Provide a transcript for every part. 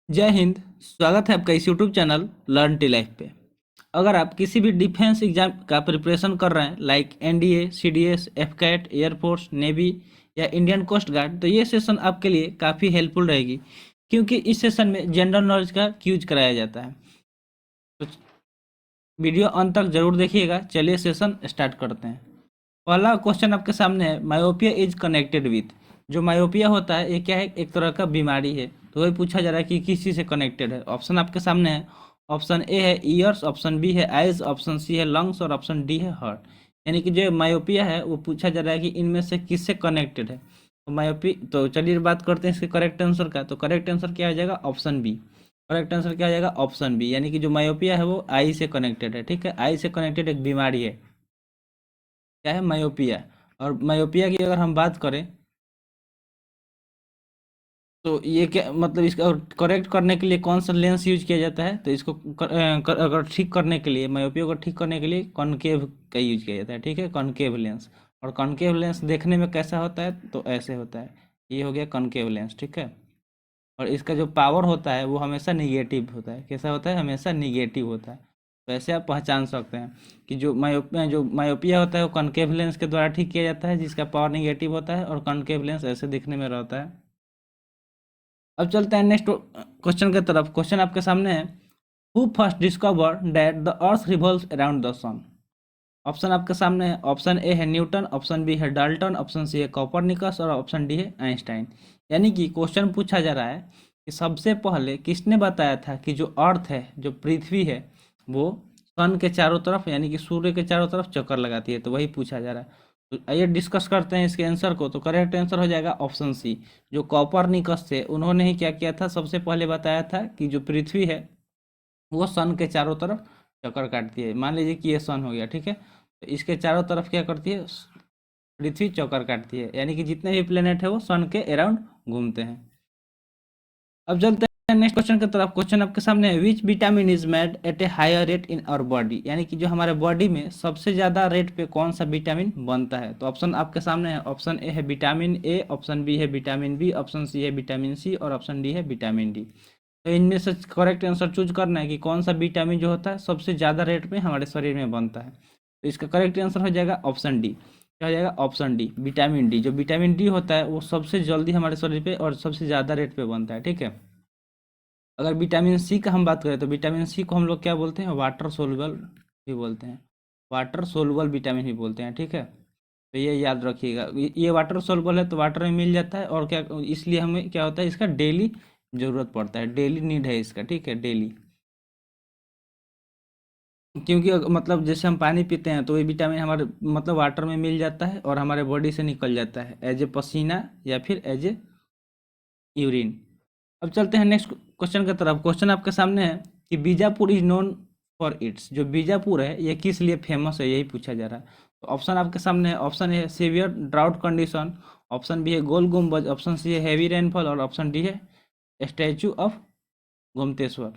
जय हिंद। स्वागत है आपका इस YouTube channel learn tea life पे। अगर आप किसी भी डिफेंस एग्जाम का प्रिपरेशन कर रहे हैं like NDA, CDS, AFCAT, air force, navy या इंडियन कोस्ट गार्ड, तो ये सेशन आपके लिए काफ़ी हेल्पफुल रहेगी, क्योंकि इस सेशन में जनरल नॉलेज का क्यूज कराया जाता है। तो वीडियो अंत तक जरूर देखिएगा। चलिए सेशन स्टार्ट करते हैं। पहला क्वेश्चन आपके सामने है, मायोपिया इज कनेक्टेड विथ। जो मायोपिया होता है ये क्या है? एक तरह का बीमारी है। तो वही पूछा जा रहा है कि किस चीज़ से कनेक्टेड है। ऑप्शन आपके सामने है। ऑप्शन ए है ईयर्स, ऑप्शन बी है आइज, ऑप्शन सी है लंग्स और ऑप्शन डी है हार्ट। यानी कि जो मायोपिया है वो पूछा जा रहा है कि इनमें से किससे कनेक्टेड है। तो मायोपी तो चलिए बात करते हैं इसके करेक्ट आंसर का। तो करेक्ट आंसर क्या हो जाएगा? Option B. करेक्ट आंसर क्या हो जाएगा? Option B. यानी कि जो मायोपिया है वो आई से कनेक्टेड है। ठीक है, आई से कनेक्टेड एक बीमारी है। क्या है? मायोपिया। और मायोपिया की अगर हम बात करें तो ये क्या मतलब, इसका करेक्ट करने के लिए कौन सा लेंस यूज किया जाता है? तो इसको अगर ठीक करने के लिए, मायोपिया को ठीक करने के लिए कॉनकेव का यूज किया जाता है। ठीक है, कॉनकेव लेंस। और कॉनकेव लेंस देखने में कैसा होता है? तो ऐसे होता है। ये हो गया कॉनकेव लेंस। ठीक है, और इसका जो पावर होता है वो हमेशा निगेटिव होता है। कैसा होता है? हमेशा निगेटिव होता है। तो ऐसे आप पहचान सकते हैं कि जो मायोपिया होता है वो कॉनकेव लेंस के द्वारा ठीक किया जाता है, जिसका पावर निगेटिव होता है, और कॉनकेव लेंस ऐसे दिखने में रहता है। अब चलते हैं नेक्स्ट क्वेश्चन की तरफ। क्वेश्चन आपके सामने है, who first discover that the earth revolves around the sun. Option आपके सामने है। ऑप्शन ए है न्यूटन, ऑप्शन बी है डाल्टन, ऑप्शन सी है कॉपरनिकस और ऑप्शन डी है आइंस्टाइन। यानी कि क्वेश्चन पूछा जा रहा है कि सबसे पहले किसने बताया था कि जो अर्थ है, जो पृथ्वी है, वो सन के चारों तरफ यानी कि सूर्य के चारों तरफ चक्कर लगाती है। तो वही पूछा जा रहा है। तो आइए डिस्कस करते हैं इसके आंसर को। तो करेक्ट आंसर हो जाएगा ऑप्शन सी। जो कॉपरनिकस थे उन्होंने ही क्या किया था? सबसे पहले बताया था कि जो पृथ्वी है वो सन के चारों तरफ चक्कर काटती है। मान लीजिए कि ये सन हो गया। ठीक है, तो इसके चारों तरफ क्या करती है? पृथ्वी चक्कर काटती है। यानी कि जितने भी प्लेनेट है वो सन के अराउंड घूमते हैं। अब चलते हैं नेक्स्ट क्वेश्चन की तरफ। क्वेश्चन आपके सामने है, which vitamin is made at a higher rate in our body. यानी कि जो हमारे बॉडी में सबसे ज़्यादा रेट पे कौन सा विटामिन बनता है। तो ऑप्शन आपके सामने है। ऑप्शन ए है विटामिन ए, ऑप्शन बी है विटामिन बी, ऑप्शन सी है विटामिन सी और ऑप्शन डी है विटामिन डी। तो इनमें से करेक्ट आंसर चूज करना है कि कौन सा विटामिन जो होता है सबसे ज़्यादा रेट में हमारे शरीर में बनता है। तो इसका करेक्ट आंसर हो जाएगा ऑप्शन डी। क्या हो जाएगा? Option D, vitamin D. जो विटामिन डी होता है वो सबसे जल्दी हमारे शरीर पे और सबसे ज़्यादा रेट पे बनता है। ठीक है, अगर विटामिन सी का हम बात करें तो विटामिन सी को हम लोग क्या बोलते हैं? वाटर सोलुबल भी बोलते हैं। वाटर सोलुबल विटामिन भी बोलते हैं। ठीक है, तो ये याद रखिएगा। ये वाटर सोलुबल है तो वाटर में मिल जाता है, और क्या इसलिए हमें क्या होता है? इसका डेली ज़रूरत पड़ता है, डेली नीड है इसका। ठीक है, डेली। क्योंकि मतलब जैसे हम पानी पीते हैं तो ये विटामिन हमारे मतलब वाटर में मिल जाता है और हमारे बॉडी से निकल जाता है एज ए पसीना या फिर एज ए यूरिन। अब चलते हैं नेक्स्ट क्वेश्चन की तरफ। क्वेश्चन आपके सामने है कि Bijapur is known for its. जो बीजापुर है ये किस लिए फेमस है, यही पूछा जा रहा है। तो ऑप्शन आपके सामने है। ऑप्शन ए है severe drought condition, option B है गोल गुम्बज, ऑप्शन सी है हैवी रेनफॉल और ऑप्शन डी है स्टैचू ऑफ गोमतेश्वर।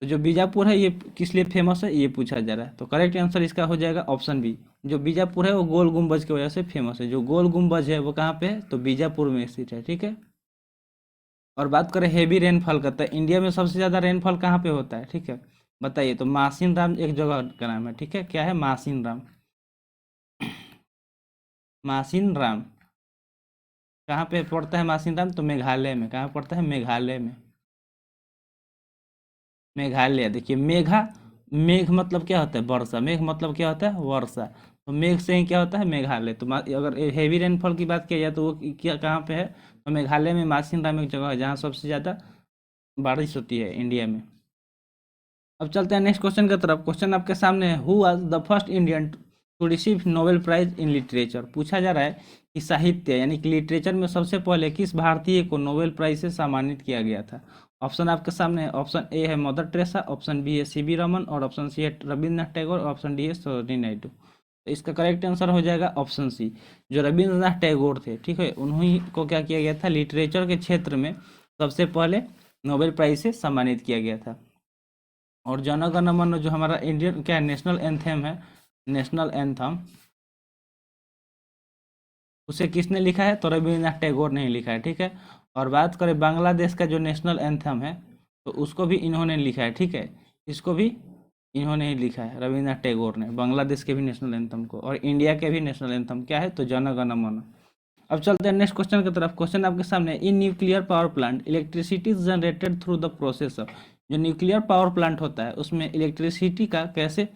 तो जो बीजापुर है ये किस लिए फेमस है, ये पूछा जा रहा है। तो करेक्ट आंसर इसका हो जाएगा ऑप्शन बी। जो बीजापुर है वो गोल गुम्बज की वजह से फेमस है। जो गोल गुम्बज है वो कहाँ पे है? तो बीजापुर में स्थित है। ठीक है, और बात करें हेवी रेनफॉल का, तो इंडिया में सबसे ज़्यादा रेनफॉल कहाँ पे होता है? ठीक है, बताइए। तो मासिन राम एक जगह का नाम है। ठीक है, क्या है? मासिन राम। मासिन राम कहाँ पे पड़ता है? मासिन राम तो मेघालय में। कहाँ पड़ता है? मेघालय में। मेघालय। देखिए मेघा, मेघ मतलब क्या होता है? वर्षा। मेघ मतलब क्या होता है? वर्षा। तो मेघ से ही क्या होता है? मेघालय। तो अगर हेवी रेनफॉल की बात की जाए तो वो क्या कहाँ पे है? तो मेघालय में मासिन राम एक जगह है जहाँ सबसे ज़्यादा बारिश होती है इंडिया में। अब चलते हैं नेक्स्ट क्वेश्चन की तरफ। क्वेश्चन आपके सामने है, who was the first Indian to receive Nobel prize in literature. पूछा जा रहा है कि साहित्य यानी कि लिटरेचर में सबसे पहले किस भारतीय को नोबेल प्राइज से सम्मानित किया गया था। ऑप्शन आपके सामने है। ऑप्शन ए है मदर टेरेसा, ऑप्शन बी है सीवी रमन और ऑप्शन सी है रविन्द्रनाथ टैगोर और ऑप्शन डी है सरोजिनी नायडू। तो इसका करेक्ट आंसर हो जाएगा ऑप्शन सी। जो रविन्द्रनाथ टैगोर थे, ठीक है, उन्हीं को क्या किया गया था? लिटरेचर के क्षेत्र में सबसे पहले नोबेल प्राइज से सम्मानित किया गया था। और जन गण मन जो हमारा इंडियन क्या नेशनल एंथम है, नेशनल एंथम, उसे किसने लिखा है? तो रविन्द्रनाथ टैगोर ने ही लिखा है। ठीक है, और बात करें बांग्लादेश का जो नेशनल एंथम है, तो उसको भी इन्होंने लिखा है, ठीक है, इसको भी इन्होंने ही लिखा है, रविन्द्रनाथ टैगोर ने, बांग्लादेश के भी नेशनल एंथम को। और इंडिया के भी नेशनल एंथम क्या है, तो जन गण मन। अब चलते हैं नेक्स्ट क्वेश्चन की तरफ। क्वेश्चन आपके सामने, in nuclear power plant electricity is generated through the process of. जो न्यूक्लियर पावर प्लांट होता है उसमें इलेक्ट्रिसिटी का कैसे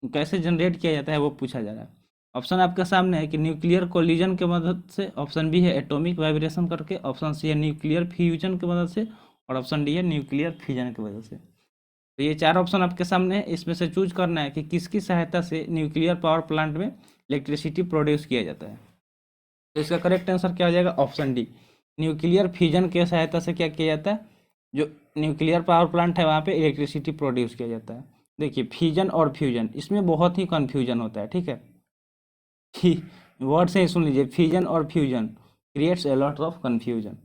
कैसे जनरेट किया जाता है वो पूछा जा रहा है। ऑप्शन आपके सामने है कि न्यूक्लियर कोलिजन की मदद से, ऑप्शन बी है एटॉमिक वाइब्रेशन करके, ऑप्शन सी है न्यूक्लियर फ्यूजन की मदद से, और ऑप्शन डी है न्यूक्लियर फ्यूजन की वजह से। तो ये चार ऑप्शन आपके सामने है, इसमें से चूज करना है कि किसकी सहायता से न्यूक्लियर पावर प्लांट में इलेक्ट्रिसिटी प्रोड्यूस किया जाता है। तो इसका करेक्ट आंसर क्या हो जाएगा, ऑप्शन डी, न्यूक्लियर फ्यूजन की सहायता से क्या किया जाता है, जो न्यूक्लियर पावर प्लांट है वहाँ पे इलेक्ट्रिसिटी प्रोड्यूस किया जाता है। देखिए फ्यूजन और फ्यूजन, इसमें बहुत ही कन्फ्यूजन होता है, ठीक है, वर्ड से ही सुन लीजिए, फ्यूजन और fusion creates a lot of confusion.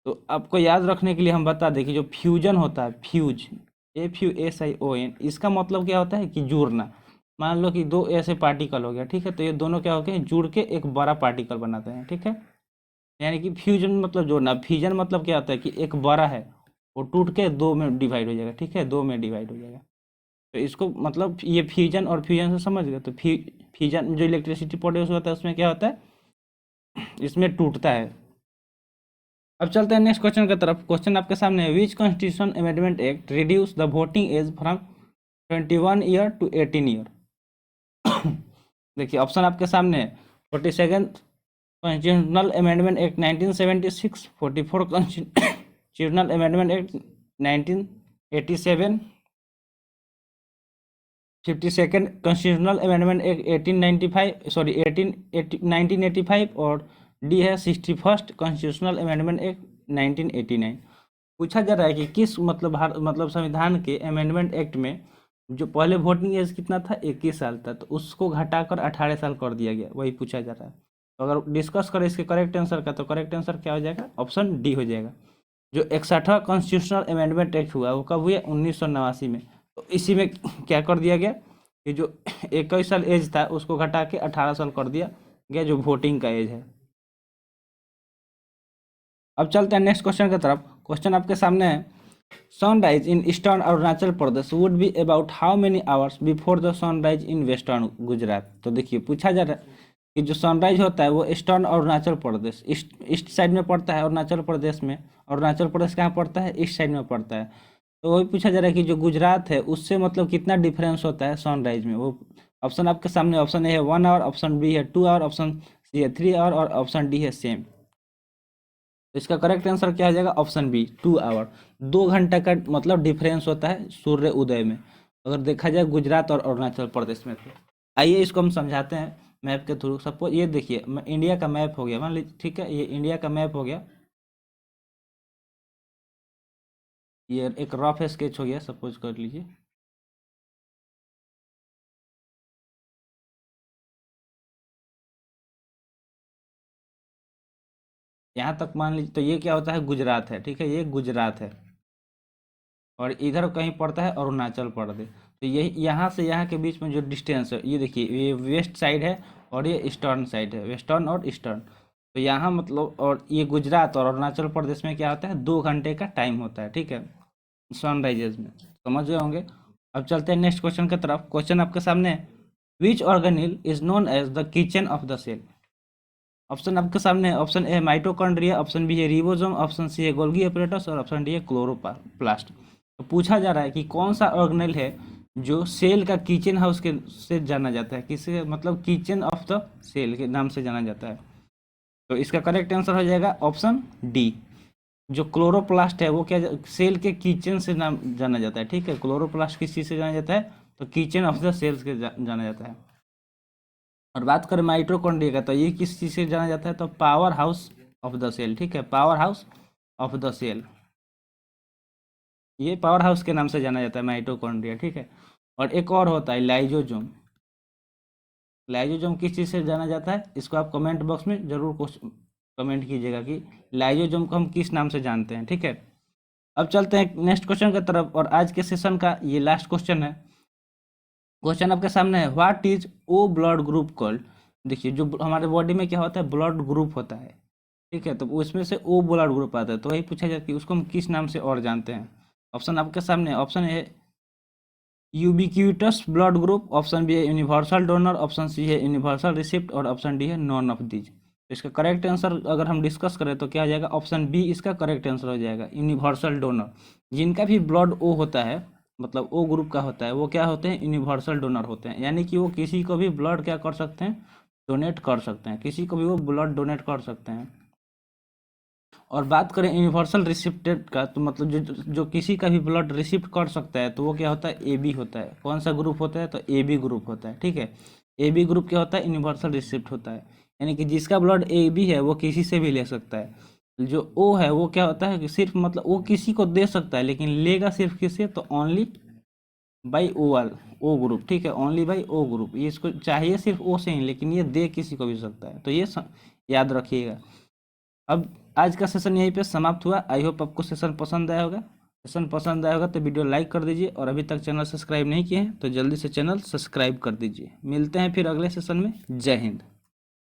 तो आपको याद रखने के लिए हम बता दें कि जो फ्यूजन होता है, फ्यूज, FUSION, इसका मतलब क्या होता है कि जुड़ना। मान लो कि दो ऐसे पार्टिकल हो गया, ठीक है, तो ये दोनों क्या हो गए, जुड़ के एक बड़ा पार्टिकल बनाते हैं, ठीक है। यानी कि फ्यूजन मतलब जोड़ना, फ्यूजन मतलब क्या होता है कि एक बड़ा है वो टूट के दो में डिवाइड हो जाएगा, ठीक है, दो में डिवाइड हो जाएगा। तो इसको मतलब ये फ्यूजन और फ्यूजन से समझ गए। तो फ्यूजन जो इलेक्ट्रिसिटी प्रोड्यूस होता है उसमें क्या होता है, इसमें टूटता है। अब चलते हैं नेक्स्ट क्वेश्चन की तरफ। क्वेश्चन आपके सामने है, which constitution amendment act reduce the voting age from 21 year to 18 year. देखिए ऑप्शन आपके सामने है, 42 constitutional amendment act 1976, 44 constitutional amendment act 1987, 52nd constitutional amendment act 1895, sorry 1985, और डी है 61st कॉन्स्टिट्यूशनल अमेंडमेंट एक्ट 1989। पूछा जा रहा है कि किस मतलब संविधान के अमेंडमेंट एक्ट में जो पहले वोटिंग एज कितना था, 21 साल था, तो उसको घटाकर 18 साल कर दिया गया, वही पूछा जा रहा है। तो अगर डिस्कस करें इसके करेक्ट आंसर का, तो करेक्ट आंसर क्या हो जाएगा, ऑप्शन डी हो जाएगा। जो 61वां कॉन्स्टिट्यूशनल अमेंडमेंट एक्ट हुआ वो कब हुआ, 1989 में। तो इसी में क्या कर दिया गया कि जो 21 साल एज था उसको घटा के 18 साल कर दिया गया, जो वोटिंग का एज है। अब चलते हैं नेक्स्ट क्वेश्चन की तरफ। क्वेश्चन आपके सामने है, sunrise in eastern Arunachal Pradesh would be about how many hours before the sunrise in western Gujarat. तो देखिए पूछा जा रहा है कि जो सनराइज होता है वो eastern Arunachal Pradesh, east side में पड़ता है अरुणाचल प्रदेश में। अरुणाचल प्रदेश कहाँ पड़ता है, ईस्ट साइड में पड़ता है। तो वही पूछा जा रहा है कि जो गुजरात है उससे मतलब कितना डिफरेंस होता है सनराइज में। वो ऑप्शन आपके सामने, ऑप्शन ए है 1 आवर, ऑप्शन बी है 2 आवर, ऑप्शन सी है 3 आवर, और ऑप्शन डी है सेम। तो इसका करेक्ट आंसर क्या हो जाएगा, ऑप्शन बी 2 आवर। 2 घंटा का मतलब डिफरेंस होता है सूर्य उदय में, अगर देखा जाए गुजरात और अरुणाचल प्रदेश में। तो आइए इसको हम समझाते हैं मैप के थ्रू। सपोज ये देखिए इंडिया का मैप हो गया, मान लीजिए, ठीक है, ये इंडिया का मैप हो गया, ये एक रफ स्केच हो गया, सपोज कर लीजिए। यहाँ तक मान लीजिए, तो ये क्या होता है, गुजरात है, ठीक है, ये गुजरात है, और इधर कहीं पड़ता है अरुणाचल प्रदेश। तो ये यहाँ से यहाँ के बीच में जो डिस्टेंस है, ये देखिए ये वेस्ट साइड है और ये ईस्टर्न साइड है, वेस्टर्न और ईस्टर्न। तो यहाँ मतलब, और ये गुजरात और अरुणाचल प्रदेश में क्या होता है, 2 घंटे का टाइम होता है, ठीक है, सनराइजेज में, समझ गए होंगे। अब चलते हैं नेक्स्ट क्वेश्चन की तरफ। क्वेश्चन आपके सामने है, which organelle is known as the kitchen of the cell. Option आपके सामने है, option A mitochondria, option B है रिबोसोम, ऑप्शन सी है गोल्गी एपरेटस, और ऑप्शन डी है क्लोरोप्लास्ट। तो पूछा जा रहा है कि कौन सा ऑर्गेनेल है जो सेल का किचन हाउस के से जाना जाता है, किसी मतलब किचन ऑफ द सेल के नाम से जाना जाता है। तो इसका करेक्ट आंसर हो जाएगा ऑप्शन डी। जो क्लोरोप्लास्ट है वो क्या, सेल के किचन से नाम जाना जाता है, ठीक है, क्लोरोप्लास्ट किस चीज़ से जाना जाता है, तो किचन ऑफ द सेल्स के जाना जाता है। और बात करें माइटोकॉन्ड्रिया का, तो ये किस चीज़ से जाना जाता है, तो power house of the cell, ठीक है, power house of the cell, ये पावर हाउस के नाम से जाना जाता है माइटोकॉन्ड्रिया, ठीक है। और एक और होता है लाइजोजोम। लाइजोजोम किस चीज़ से जाना जाता है, इसको आप कमेंट बॉक्स में जरूर कमेंट कीजिएगा कि लाइजोजोम को हम किस नाम से जानते हैं, ठीक है। अब चलते हैं नेक्स्ट क्वेश्चन की तरफ, और आज के सेशन का ये लास्ट क्वेश्चन है। क्वेश्चन आपके सामने है, what is O blood group called. देखिए जो हमारे बॉडी में क्या होता है, ब्लड ग्रुप होता है, ठीक है, तो उसमें से ओ ब्लड ग्रुप आता है, तो वही पूछा जाता है कि उसको हम किस नाम से और जानते हैं। ऑप्शन आपके सामने, ऑप्शन है ubiquitous blood group, option B है यूनिवर्सल डोनर, ऑप्शन सी है यूनिवर्सल रिसिप्ट और ऑप्शन डी है नॉन ऑफ दीज। तो इसका करेक्ट आंसर अगर हम डिस्कस करें तो क्या हो जाएगा, ऑप्शन बी इसका करेक्ट आंसर हो जाएगा, यूनिवर्सल डोनर। जिनका भी ब्लड ओ होता है, मतलब ओ ग्रुप का होता है, वो क्या होते हैं, यूनिवर्सल डोनर होते हैं, यानी कि वो किसी को भी ब्लड क्या कर सकते हैं, डोनेट कर सकते हैं, किसी को भी वो ब्लड डोनेट कर सकते हैं। और बात करें यूनिवर्सल रिसिप्टेंट का, तो मतलब जो जो किसी का भी ब्लड रिसिप्ट कर सकता है, तो वो क्या होता है, ए बी होता है। कौन सा ग्रुप होता है, तो ए बी ग्रुप होता है। ठीक है, ए बी ग्रुप क्या होता है, यूनिवर्सल रिसिप्ट होता है, यानी कि जिसका ब्लड ए बी है वो किसी से भी ले सकता है। जो ओ है वो क्या होता है कि सिर्फ मतलब वो किसी को दे सकता है, लेकिन लेगा सिर्फ किससे, तो ओनली बाई ओ वाल, ओ ग्रुप। ठीक है, ओनली बाई ओ ग्रुप, ये इसको चाहिए सिर्फ ओ से ही, लेकिन ये दे किसी को भी सकता है, तो ये याद रखिएगा। अब आज का सेशन यहीं पे समाप्त हुआ। आई होप आपको सेशन पसंद आया होगा। सेशन पसंद आया होगा तो वीडियो लाइक कर दीजिए, और अभी तक चैनल सब्सक्राइब नहीं किए हैं तो जल्दी से चैनल सब्सक्राइब कर दीजिए। मिलते हैं फिर अगले सेशन में। जय हिंद।